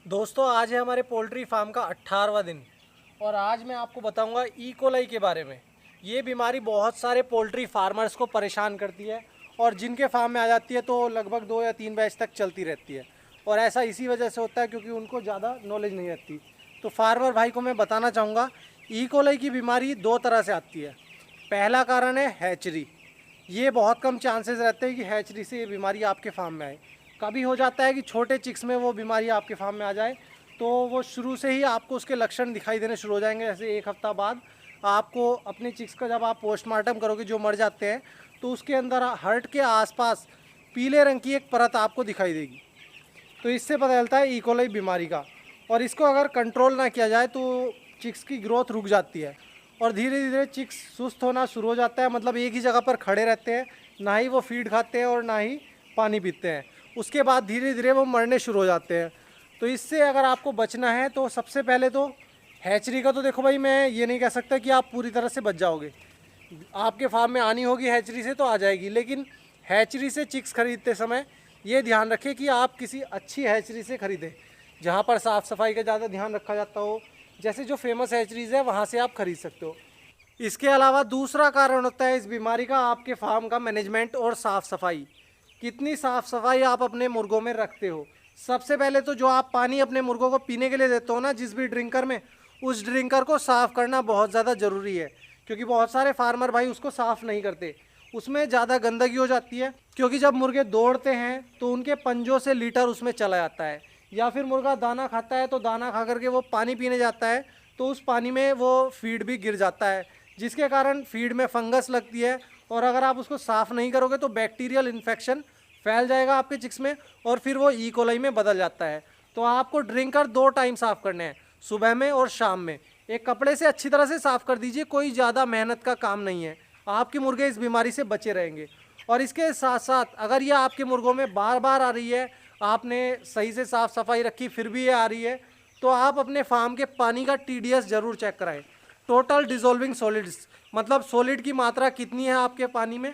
दोस्तों आज है हमारे पोल्ट्री फार्म का 18वां दिन और आज मैं आपको बताऊंगा ई कोलाई के बारे में। ये बीमारी बहुत सारे पोल्ट्री फार्मर्स को परेशान करती है और जिनके फार्म में आ जाती है तो लगभग 2 या 3 बैच तक चलती रहती है। और ऐसा इसी वजह से होता है क्योंकि उनको ज़्यादा नॉलेज नहीं रहती। तो फार्मर भाई को मैं बताना चाहूँगा, ई कोलाई की बीमारी 2 तरह से आती है। पहला कारण है हैचरी। ये बहुत कम चांसेस रहते हैं कि हैचरी से ये बीमारी आपके फार्म में आए। कभी हो जाता है कि छोटे चिक्स में वो बीमारी आपके फार्म में आ जाए, तो वो शुरू से ही आपको उसके लक्षण दिखाई देने शुरू हो जाएंगे। जैसे 1 हफ्ता बाद आपको अपने चिक्स का जब आप पोस्टमार्टम करोगे जो मर जाते हैं, तो उसके अंदर हर्ट के आसपास पीले रंग की एक परत आपको दिखाई देगी। तो इससे पता चलता है ई कोलाई बीमारी का। और इसको अगर कंट्रोल ना किया जाए तो चिक्स की ग्रोथ रुक जाती है और धीरे धीरे चिक्स सुस्त होना शुरू हो जाता है। मतलब एक ही जगह पर खड़े रहते हैं, ना ही वो फीड खाते हैं और ना ही पानी पीते हैं। उसके बाद धीरे धीरे वो मरने शुरू हो जाते हैं। तो इससे अगर आपको बचना है तो सबसे पहले तो हैचरी का तो देखो भाई, मैं ये नहीं कह सकता कि आप पूरी तरह से बच जाओगे। आपके फार्म में आनी होगी हैचरी से तो आ जाएगी, लेकिन हैचरी से चिक्स खरीदते समय ये ध्यान रखें कि आप किसी अच्छी हैचरी से खरीदें जहाँ पर साफ़ सफाई का ज़्यादा ध्यान रखा जाता हो। जैसे जो फेमस हैचरीज़ है वहाँ से आप खरीद सकते हो। इसके अलावा दूसरा कारण होता है इस बीमारी का आपके फार्म का मैनेजमेंट और साफ़ सफाई। कितनी साफ़ सफाई आप अपने मुर्गों में रखते हो। सबसे पहले तो जो आप पानी अपने मुर्गों को पीने के लिए देते हो ना, जिस भी ड्रिंकर में, उस ड्रिंकर को साफ़ करना बहुत ज़्यादा ज़रूरी है। क्योंकि बहुत सारे फार्मर भाई उसको साफ़ नहीं करते, उसमें ज़्यादा गंदगी हो जाती है। क्योंकि जब मुर्गे दौड़ते हैं तो उनके पंजों से लीटर उसमें चला जाता है, या फिर मुर्गा दाना खाता है तो दाना खा करके वो पानी पीने जाता है तो उस पानी में वो फीड भी गिर जाता है, जिसके कारण फीड में फंगस लगती है। और अगर आप उसको साफ़ नहीं करोगे तो बैक्टीरियल इन्फेक्शन फैल जाएगा आपके चिक्स में और फिर वो ई कोलाई में बदल जाता है। तो आपको ड्रिंकर 2 टाइम साफ़ करने हैं, सुबह में और शाम में। एक कपड़े से अच्छी तरह से साफ़ कर दीजिए, कोई ज़्यादा मेहनत का काम नहीं है। आपके मुर्गे इस बीमारी से बचे रहेंगे। और इसके साथ साथ अगर ये आपके मुर्गों में बार बार आ रही है, आपने सही से साफ़ सफाई रखी फिर भी ये आ रही है, तो आप अपने फार्म के पानी का TDS ज़रूर चेक कराएं। टोटल डिज़ोल्विंग सॉलिड्स, मतलब सॉलिड की मात्रा कितनी है आपके पानी में।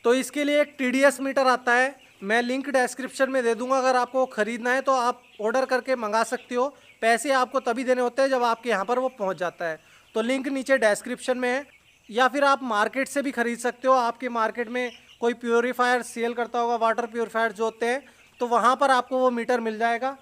तो इसके लिए एक TDS मीटर आता है, मैं लिंक डिस्क्रिप्शन में दे दूंगा। अगर आपको ख़रीदना है तो आप ऑर्डर करके मंगा सकते हो। पैसे आपको तभी देने होते हैं जब आपके यहाँ पर वो पहुँच जाता है। तो लिंक नीचे डिस्क्रिप्शन में है, या फिर आप मार्केट से भी ख़रीद सकते हो। आपके मार्केट में कोई प्योरीफायर सेल करता होगा, वाटर प्योरीफायर जो होते हैं, तो वहाँ पर आपको वो मीटर मिल जाएगा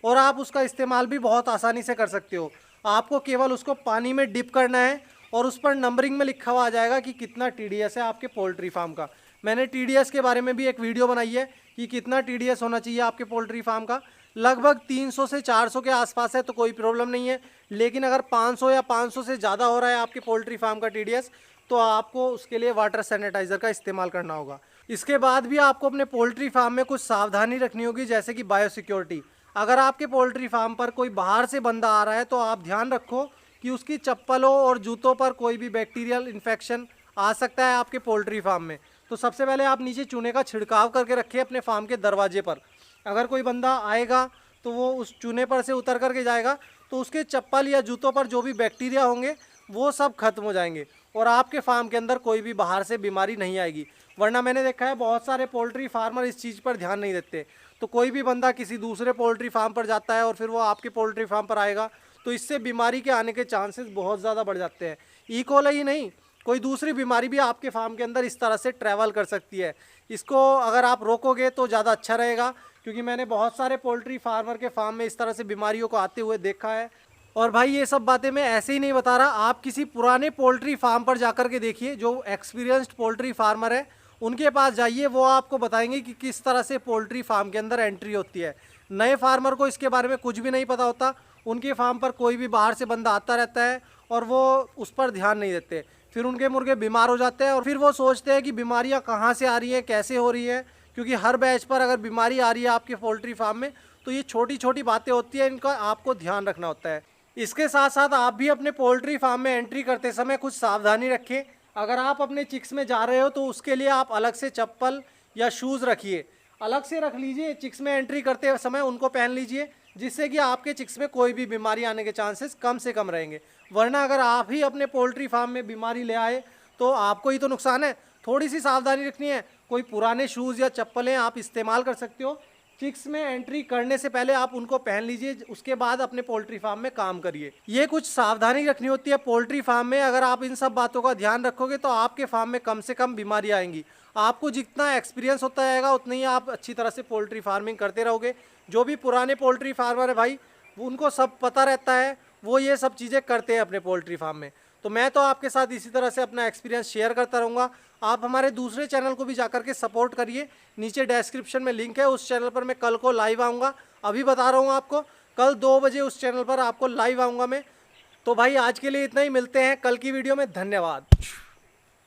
और आप उसका इस्तेमाल भी बहुत आसानी से कर सकते हो। आपको केवल उसको पानी में डिप करना है और उस पर नंबरिंग में लिखा हुआ आ जाएगा कि कितना TDS है आपके पोल्ट्री फार्म का। मैंने TDS के बारे में भी एक वीडियो बनाई है कि कितना TDS होना चाहिए आपके पोल्ट्री फार्म का। लगभग 300 से 400 के आसपास है तो कोई प्रॉब्लम नहीं है, लेकिन अगर 500 या 500 से ज़्यादा हो रहा है आपके पोल्ट्री फार्म का TDS, तो आपको उसके लिए वाटर सैनिटाइज़र का इस्तेमाल करना होगा। इसके बाद भी आपको अपने पोल्ट्री फार्म में कुछ सावधानी रखनी होगी, जैसे कि बायोसिक्योरिटी। अगर आपके पोल्ट्री फार्म पर कोई बाहर से बंदा आ रहा है तो आप ध्यान रखो कि उसकी चप्पलों और जूतों पर कोई भी बैक्टीरियल इन्फेक्शन आ सकता है आपके पोल्ट्री फार्म में। तो सबसे पहले आप नीचे चूने का छिड़काव करके रखें अपने फार्म के दरवाजे पर। अगर कोई बंदा आएगा तो वो उस चूने पर से उतर करके जाएगा तो उसके चप्पल या जूतों पर जो भी बैक्टीरिया होंगे वो सब खत्म हो जाएंगे और आपके फार्म के अंदर कोई भी बाहर से बीमारी नहीं आएगी। वरना मैंने देखा है बहुत सारे पोल्ट्री फार्मर इस चीज़ पर ध्यान नहीं देते। तो कोई भी बंदा किसी दूसरे पोल्ट्री फार्म पर जाता है और फिर वो आपके पोल्ट्री फार्म पर आएगा, तो इससे बीमारी के आने के चांसेस बहुत ज़्यादा बढ़ जाते हैं। ई कोलाई ही नहीं, कोई दूसरी बीमारी भी आपके फार्म के अंदर इस तरह से ट्रैवल कर सकती है। इसको अगर आप रोकोगे तो ज़्यादा अच्छा रहेगा, क्योंकि मैंने बहुत सारे पोल्ट्री फार्मर के फार्म में इस तरह से बीमारियों को आते हुए देखा है। और भाई ये सब बातें मैं ऐसे ही नहीं बता रहा, आप किसी पुराने पोल्ट्री फार्म पर जाकर के देखिए, जो एक्सपीरियंस्ड पोल्ट्री फार्मर है उनके पास जाइए, वो आपको बताएंगे कि किस तरह से पोल्ट्री फार्म के अंदर एंट्री होती है। नए फार्मर को इसके बारे में कुछ भी नहीं पता होता, उनके फार्म पर कोई भी बाहर से बंदा आता रहता है और वो उस पर ध्यान नहीं देते। फिर उनके मुर्गे बीमार हो जाते हैं और फिर वो सोचते हैं कि बीमारियां कहाँ से आ रही हैं, कैसे हो रही हैं। क्योंकि हर बैच पर अगर बीमारी आ रही है आपके पोल्ट्री फार्म में, तो ये छोटी छोटी बातें होती हैं, इनका आपको ध्यान रखना होता है। इसके साथ साथ आप भी अपने पोल्ट्री फार्म में एंट्री करते समय कुछ सावधानी रखें। अगर आप अपने चिक्स में जा रहे हो तो उसके लिए आप अलग से चप्पल या शूज़ रखिए, अलग से रख लीजिए। चिक्स में एंट्री करते समय उनको पहन लीजिए, जिससे कि आपके चिक्स में कोई भी बीमारी आने के चांसेस कम से कम रहेंगे। वरना अगर आप ही अपने पोल्ट्री फार्म में बीमारी ले आए तो आपको ही तो नुकसान है। थोड़ी सी सावधानी रखनी है। कोई पुराने शूज़ या चप्पलें आप इस्तेमाल कर सकते हो, चिक्स में एंट्री करने से पहले आप उनको पहन लीजिए, उसके बाद अपने पोल्ट्री फार्म में काम करिए। ये कुछ सावधानी रखनी होती है पोल्ट्री फार्म में। अगर आप इन सब बातों का ध्यान रखोगे तो आपके फार्म में कम से कम बीमारी आएंगी। आपको जितना एक्सपीरियंस होता जाएगा उतना ही आप अच्छी तरह से पोल्ट्री फार्मिंग करते रहोगे। जो भी पुराने पोल्ट्री फार्मर है भाई, उनको सब पता रहता है, वो ये सब चीज़ें करते हैं अपने पोल्ट्री फार्म में। तो मैं तो आपके साथ इसी तरह से अपना एक्सपीरियंस शेयर करता रहूँगा। आप हमारे दूसरे चैनल को भी जाकर के सपोर्ट करिए, नीचे डिस्क्रिप्शन में लिंक है, उस चैनल पर मैं कल को लाइव आऊँगा। अभी बता रहा हूँ आपको, कल 2 बजे उस चैनल पर आपको लाइव आऊँगा मैं। तो भाई आज के लिए इतना ही, मिलते हैं कल की वीडियो में। धन्यवाद।